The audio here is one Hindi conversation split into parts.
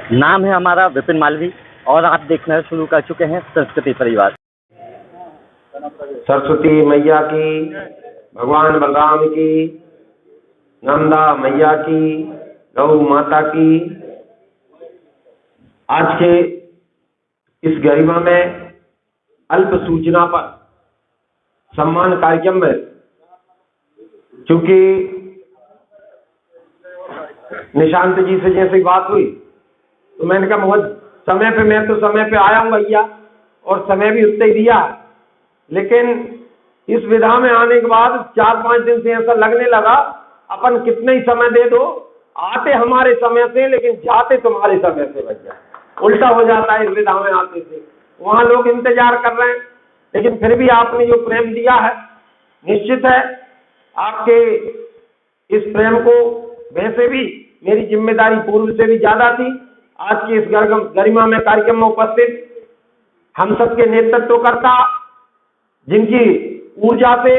नाम है हमारा विपिन मालवी और आप देखना शुरू कर चुके हैं संस्कृति परिवार। सरस्वती मैया की, भगवान बलराम की, नंदा मैया की, गौ माता की। आज के इस गरिमा में अल्प सूचना पर सम्मान कार्यक्रम में चूंकि निशांत जी से जैसे बात हुई तो मैंने कहा बहुत समय पे, मैं तो समय पे आया हूँ भैया और समय भी उतना ही दिया, लेकिन इस विधा में आने के बाद 4-5 दिन से ऐसा लगने लगा अपन कितने ही समय दे दो, आते हमारे समय से लेकिन जाते तुम्हारे समय से भैया। उल्टा हो जाता है इस विधा में आते से, वहाँ लोग इंतजार कर रहे हैं, लेकिन फिर भी आपने जो प्रेम दिया है, निश्चित है आपके इस प्रेम को वैसे भी मेरी जिम्मेदारी पूर्व से भी ज्यादा थी। आज की इस गरिमा में कार्यक्रम में उपस्थित हम सबके नेतृत्वकर्ता, जिनकी ऊर्जा से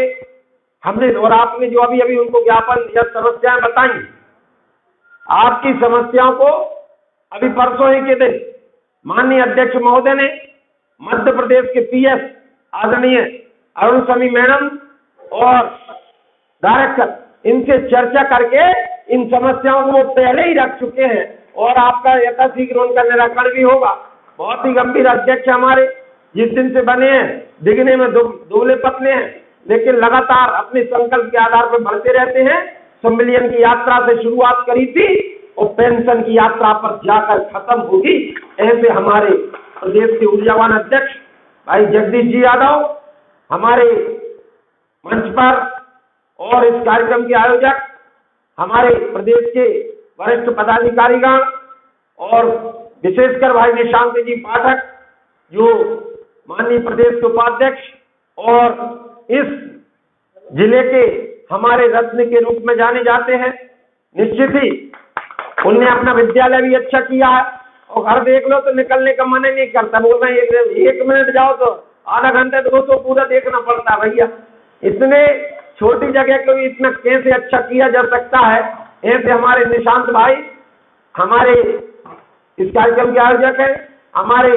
हमने और आपने जो अभी अभी उनको ज्ञापन या समस्याएं बताई, आपकी समस्याओं को अभी परसों ही के दिन माननीय अध्यक्ष महोदय ने मध्य प्रदेश के पीएस आदरणीय अरुण समी मैडम और डायरेक्टर इनसे चर्चा करके इन समस्याओं को वो पहले ही रख चुके हैं और आपका यथाशीघ्र उनका निराकरण भी होगा। बहुत ही गंभीर अध्यक्ष हमारे जिस दिन से बने हैं, दिखने में दुबले पतले हैं, लेकिन लगातार अपने संकल्प के आधार पर बढ़ते रहते हैं। सम्मेलन की यात्रा से शुरुआत करी थी और पेंशन की यात्रा पर जाकर खत्म होगी। ऐसे हमारे प्रदेश के ऊर्जावान अध्यक्ष भाई जगदीश जी यादव हमारे मंच पर और इस कार्यक्रम के आयोजक हमारे प्रदेश के वरिष्ठ पदाधिकारीगण और विशेषकर भाई निशांत जी पाठक जो माननीय प्रदेश के उपाध्यक्ष और इस जिले के हमारे रत्न के रूप में जाने जाते हैं। निश्चित ही उनने अपना विद्यालय भी अच्छा किया है और घर देख लो तो निकलने का मन ही नहीं करता, बोल रहे हैं 1 मिनट जाओ तो आधा घंटे तो पूरा देखना पड़ता है भैया। इतने छोटी जगह को भी इतना कैसे अच्छा किया जा सकता है। ऐसे हमारे निशांत भाई हमारे इस कार्यक्रम के आयोजक हैं, हमारे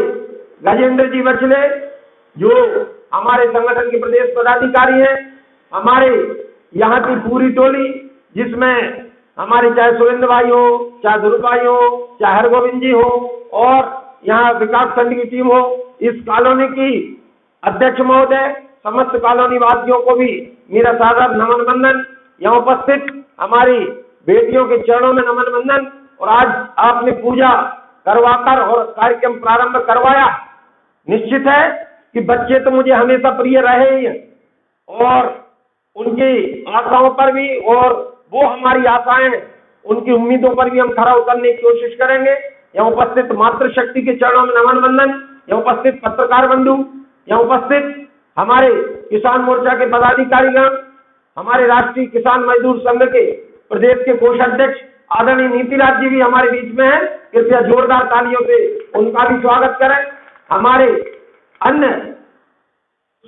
गजेंद्र जी बचले जो हमारे संगठन के प्रदेश पदाधिकारी हैं, हमारे यहाँ की पूरी टोली जिसमें हमारे चाहे सुरेंद्र भाई हो, चाहे ध्रुव भाई हो, चाहे हरगोविंद जी हो और यहाँ विकास खंड की टीम हो, इस कॉलोनी की अध्यक्ष महोदय, समस्त कॉलोनी वासियों को भी मेरा सादर नमन वंदन। यहाँ उपस्थित हमारी बेटियों के चरणों में नमन वंदन। और आज आपने पूजा करवाकर और कार्यक्रम प्रारंभ करवाया। निश्चित है कि बच्चे तो मुझे हमेशा प्रिय रहे ही हैं और उनकी आशाओं पर भी और वो हमारी आशाएं हैं, उनकी उम्मीदों पर भी हम खरा उतरने की कोशिश करेंगे। यहाँ उपस्थित मातृशक्ति के चरणों में नमन वंदन। यहाँ उपस्थित पत्रकार बंधु, यहाँ उपस्थित हमारे किसान मोर्चा के पदाधिकारीगण, हमारे राष्ट्रीय किसान मजदूर संघ के प्रदेश के कोषाध्यक्ष आदरणीय नीतिराज जी भी हमारे बीच में हैं। कृपया जोरदार तालियों से उनका भी स्वागत करें। हमारे अन्य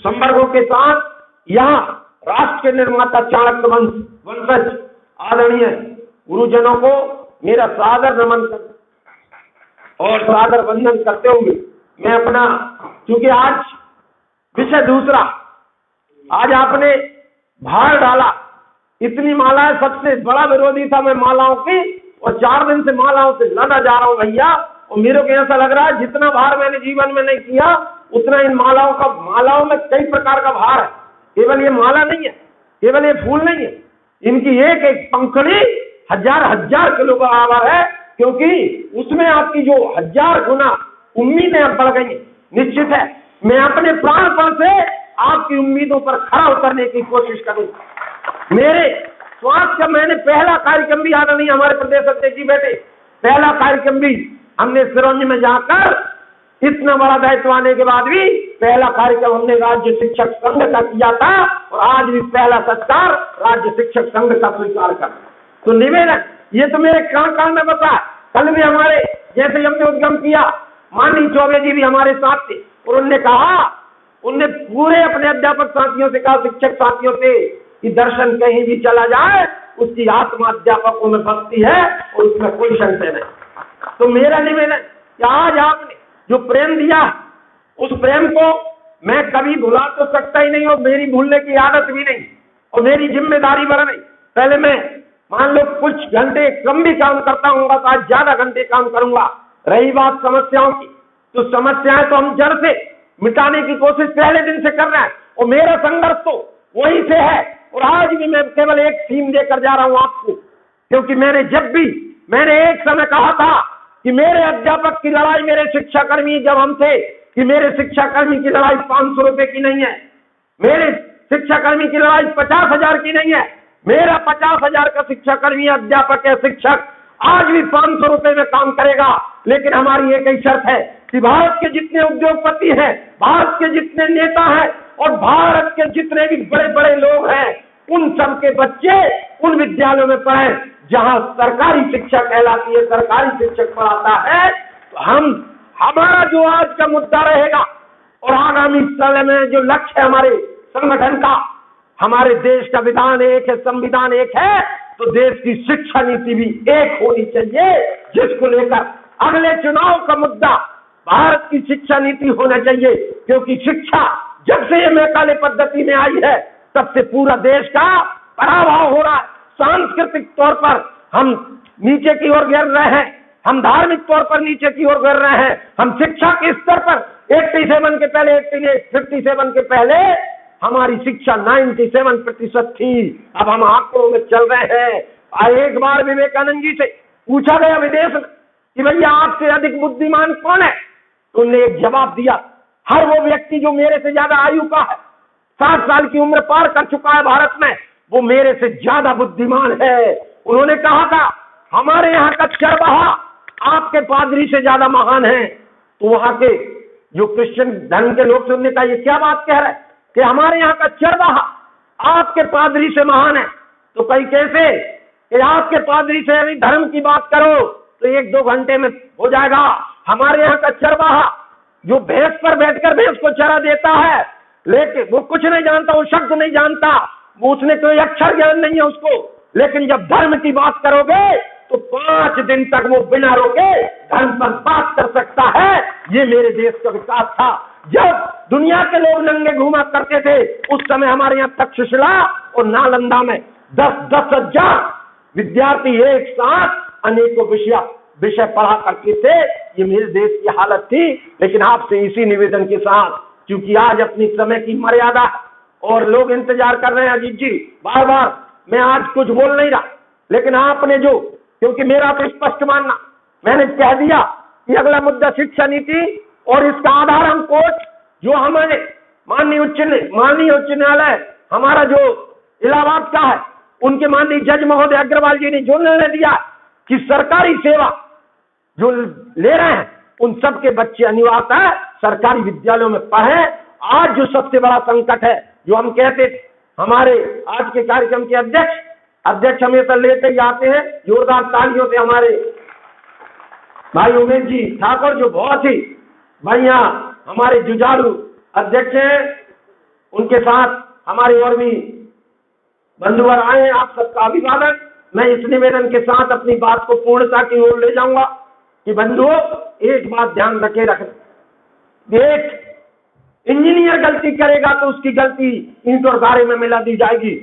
संवर्गों के साथ यहाँ राष्ट्र के निर्माता चाणक्य वंशज आदरणीय गुरुजनों को मेरा सादर नमन और सादर वंदन करते हुए मैं अपना, क्योंकि आज विषय दूसरा, आज आपने भार डाला, इतनी मालाएं, सबसे बड़ा विरोधी था मैं मालाओं की और 4 दिन से मालाओं से लड़ा जा रहा हूं भैया। और मेरे को ऐसा लग रहा है जितना भार मैंने जीवन में नहीं किया उतना इन मालाओं में कई प्रकार का भार है। केवल ये माला नहीं है, केवल ये फूल नहीं है, इनकी एक एक पंखड़ी हजार किलो बराबर है, क्योंकि उसमें आपकी जो 1000 गुना उम्मीदें अब बढ़ गई। निश्चित है मैं अपने प्राणपण से आपकी उम्मीदों पर खरा उतरने की कोशिश करूंगा। मेरे स्वास्थ्य का मैंने पहला कार्यक्रम भी आदरणीय हमारे प्रदेश अध्यक्ष जी बैठे, पहला कार्यक्रम भी हमने सिरोंज में जाकर इतना बड़ा दायित्व आने के बाद भी पहला कार्यक्रम हमने राज्य शिक्षक संघ का किया था और आज भी पहला सत्कार राज्य शिक्षक संघ का स्वीकार कर। तो निवेदन ये तो मेरे कान में बता। कल भी हमारे जैसे हमने उद्गम किया, माननीय चौबे जी भी हमारे साथ थे और उन्होंने कहा, उनने पूरे अपने अध्यापक साथियों से कहा, शिक्षक साथियों से, कि दर्शन कहीं भी चला जाए उसकी आत्मा अध्यापकों में बसती है और उसमें कोई संशय नहीं। तो मेरा निवेदन कि आज आपने जो प्रेम दिया उस प्रेम को मैं कभी भुला तो सकता ही नहीं, और मेरी भूलने की आदत भी नहीं, और मेरी जिम्मेदारी बढ़ गई। पहले मैं मान लो कुछ घंटे कम भी काम करता हूँगा तो आज ज्यादा घंटे काम करूंगा। रही बात समस्याओं की, तो समस्याएं तो हम जड़ से मिटाने की कोशिश पहले दिन से कर रहे हैं, और मेरा संघर्ष तो वहीं से है। और आज भी मैं केवल एक थीम देकर जा रहा हूं आपको, क्योंकि मैंने एक समय कहा था कि मेरे अध्यापक की लड़ाई, मेरे शिक्षाकर्मी जब हम थे, कि मेरे शिक्षाकर्मी की लड़ाई 500 रुपए की नहीं है, मेरे शिक्षाकर्मी की लड़ाई 50,000 की नहीं है। मेरा 50,000 का शिक्षाकर्मी अध्यापक है, शिक्षक आज भी 500 रुपए में काम करेगा। लेकिन हमारी एक ही शर्त है कि भारत के जितने उद्योगपति हैं, भारत के जितने नेता हैं और भारत के जितने भी बड़े बड़े लोग हैं, उन सब के बच्चे उन विद्यालयों में पढ़े जहां सरकारी शिक्षा कहलाती है, सरकारी शिक्षक पढ़ाता है। तो हमारा जो आज का मुद्दा रहेगा और आगामी समय में जो लक्ष्य है हमारे संगठन का, हमारे देश का विधान एक है, संविधान एक है, तो देश की शिक्षा नीति भी एक होनी चाहिए, जिसको लेकर अगले चुनाव का मुद्दा भारत की शिक्षा नीति होना चाहिए। क्योंकि शिक्षा जब से ये मैकाले पद्धति में आई है तब से पूरा देश का पराभव हो रहा है। सांस्कृतिक तौर पर हम नीचे की ओर गिर रहे हैं, हम धार्मिक तौर पर नीचे की ओर गिर रहे हैं, हम शिक्षा के स्तर पर 87 के पहले 57 के पहले हमारी शिक्षा 97% थी, अब हम आंकड़ों में चल रहे हैं। एक बार विवेकानंद जी से पूछा गया विदेश में कि भैया आपसे अधिक बुद्धिमान कौन है, तो उन्होंने एक जवाब दिया, हर वो व्यक्ति जो मेरे से ज्यादा आयु का है, 60 साल की उम्र पार कर चुका है भारत में, वो मेरे से ज्यादा बुद्धिमान है। उन्होंने कहा था हमारे यहाँ का चरवाहा आपके पादरी से ज्यादा महान है। तो वहां के जो क्रिश्चियन धर्म के लोग से उन्होंने कहा ये क्या बात कह रहे हैं कि हमारे यहाँ का चरवाहा आपके पादरी से महान है। तो कहीं कैसे कि आपके पादरी से यदि धर्म की बात करो तो 1-2 घंटे में हो जाएगा। हमारे यहाँ का चरवाहा जो भैंस पर बैठकर भैंस को चरा देता है, लेकिन वो कुछ नहीं जानता, वो शब्द नहीं जानता, वो उसने कोई अक्षर ज्ञान नहीं है उसको, लेकिन जब धर्म की बात करोगे तो 5 दिन तक वो बिना रोके धर्म पर बात कर सकता है। ये मेरे देश का विकास था। जब दुनिया के लोग नंगे घूमा करते थे उस समय हमारे यहाँ तक्षशिला और नालंदा में 10-10 हजार विद्यार्थी एक साथ अनेकों विषय पढ़ा करते थे। ये मेरे देश की हालत थी। लेकिन आपसे इसी निवेदन के साथ, क्योंकि आज अपनी समय की मर्यादा और लोग इंतजार कर रहे हैं अजीत जी, बार बार मैं आज कुछ बोल नहीं रहा, लेकिन आपने जो, क्योंकि मेरा तो स्पष्ट मानना, मैंने कह दिया कि अगला मुद्दा शिक्षा नीति और इसका आधार हम कोर्ट जो हमारे माननीय उच्च न्यायालय हमारा जो इलाहाबाद का है, उनके माननीय जज महोदय अग्रवाल जी ने जो निर्णय दिया कि सरकारी सेवा जो ले रहे हैं उन सब के बच्चे अनिवार्य सरकारी विद्यालयों में पढ़े। आज जो सबसे बड़ा संकट है, जो हम कहते थे, हमारे आज के कार्यक्रम के अध्यक्ष हमेशा लेते ही आते हैं, जोरदार तालियों से हमारे भाई उमेश जी ठाकुर, जो बहुत ही बढ़िया हमारे जुझारू अध्यक्ष हैं, उनके साथ हमारे और भी बंधुवर आए हैं, आप सबका अभिवादन। मैं इस निवेदन के साथ अपनी बात को पूर्णता की ओर ले जाऊंगा कि बंधुओं, एक बात ध्यान रखना, एक इंजीनियर गलती करेगा तो उसकी गलती ईंट और गारे में मिला दी जाएगी।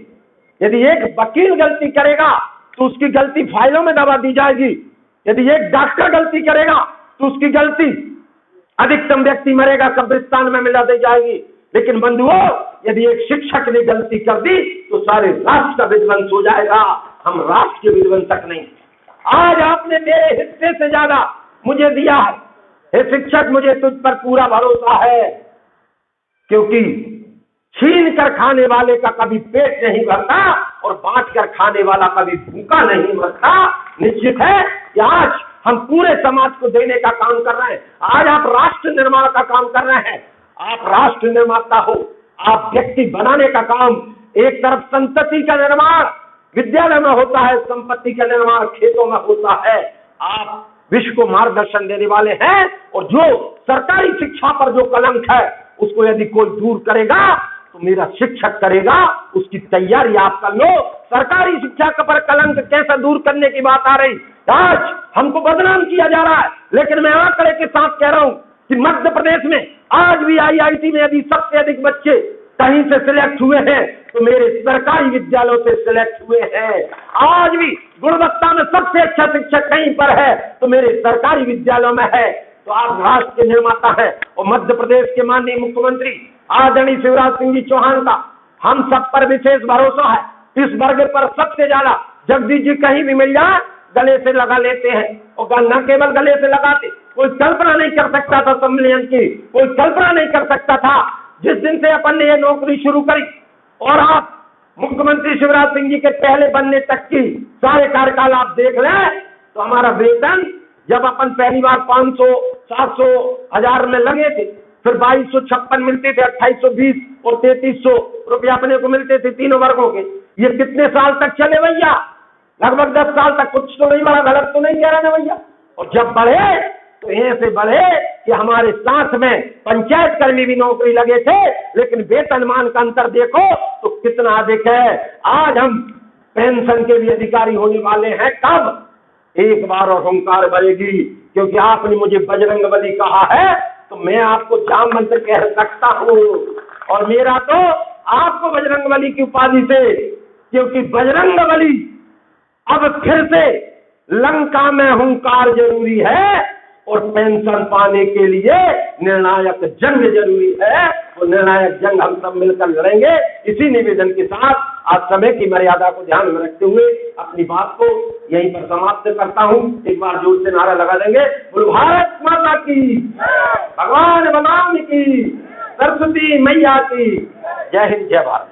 यदि एक वकील गलती करेगा तो उसकी गलती फाइलों में दबा दी जाएगी। यदि एक डॉक्टर गलती करेगा तो उसकी गलती, अधिकतम व्यक्ति मरेगा, कब्रिस्तान में मिला दी जाएगी। लेकिन बंधुओं, यदि एक शिक्षक ने गलती कर दी तो सारे राष्ट्र का विध्वंस हो जाएगा, हम राष्ट्र के विध्वंसक नहीं। आज आपने मेरे हिस्से से ज्यादा मुझे दिया है, हे शिक्षक, मुझे तुझ पर पूरा भरोसा है, क्योंकि छीन कर खाने वाले का कभी पेट नहीं भरता और बांट कर खाने वाला कभी भूखा नहीं मरता। निश्चित है कि आज हम पूरे समाज को देने का काम कर रहे हैं। आज आप राष्ट्र निर्माण का काम कर रहे हैं, आप राष्ट्र निर्माता हो, आप व्यक्ति बनाने का काम, एक तरफ संतति का निर्माण विद्यालय में होता है, संपत्ति का निर्माण खेतों में होता है, आप विश्व को मार्गदर्शन देने वाले हैं। और जो सरकारी शिक्षा पर जो कलंक है उसको यदि कोई दूर करेगा तो मेरा शिक्षक करेगा, उसकी तैयारी आप कर लो। सरकारी शिक्षा पर कलंक कैसे दूर करने की बात आ रही, आज हमको बदनाम किया जा रहा है, लेकिन मैं आंकड़े के साथ कह रहा हूं कि मध्य प्रदेश में आज भी IIT में यदि सबसे अधिक बच्चे कहीं से सिलेक्ट हुए हैं तो मेरे सरकारी विद्यालयों से सिलेक्ट हुए हैं। आज भी गुणवत्ता में सबसे अच्छा शिक्षक कहीं पर है तो मेरे सरकारी विद्यालयों में है। तो आप राष्ट्र के निर्माता हैं और मध्य प्रदेश के माननीय मुख्यमंत्री आदरणीय शिवराज सिंह जी चौहान का हम सब पर विशेष भरोसा है। इस वर्ग पर सबसे ज्यादा जगदीश जी कहीं भी मिल जाए गले से लगा लेते हैं, और न केवल गले से लगाते, कोई कल्पना नहीं कर सकता था सम्मेलन की, कोई कल्पना नहीं कर सकता था जिस दिन से अपन ने ये नौकरी शुरू करी। और आप मुख्यमंत्री शिवराज सिंह जी के पहले बनने तक की सारे कार्यकाल आप देख लें तो हमारा वेतन जब अपन पहली बार 500, 700, 1000 में लगे थे, फिर 2256 मिलते थे, 2820 और 3300 रुपया अपने को मिलते थे तीनों वर्गों के। ये कितने साल तक चले भैया? लगभग 10 साल तक। कुछ तो नहीं बढ़ा, गलत तो नहीं कह रहे ना भैया। और जब बढ़े तो ऐसे बढ़े कि हमारे साथ में पंचायत कर्मी भी नौकरी लगे थे, लेकिन वेतनमान का अंतर देखो तो कितना अधिक है। आज हम पेंशन के भी अधिकारी होने वाले हैं। कब? एक बार और हुंकार भरेगी, क्योंकि आपने मुझे बजरंगबली कहा है तो मैं आपको जाम मंत्र कह सकता हूँ। और मेरा तो आपको बजरंगबली की उपाधि से, क्योंकि बजरंगबली अब फिर से लंका में हुंकार जरूरी है और पेंशन पाने के लिए निर्णायक जंग जरूरी है। वो निर्णायक जंग हम सब मिलकर लड़ेंगे। इसी निवेदन के साथ आज समय की मर्यादा को ध्यान में रखते हुए अपनी बात को यहीं पर समाप्त करता हूँ। एक बार जोर से नारा लगा देंगे, बोलो भारत माता की, भगवान भगवान की, सरस्वती मैया की, जय हिंद जय भारत।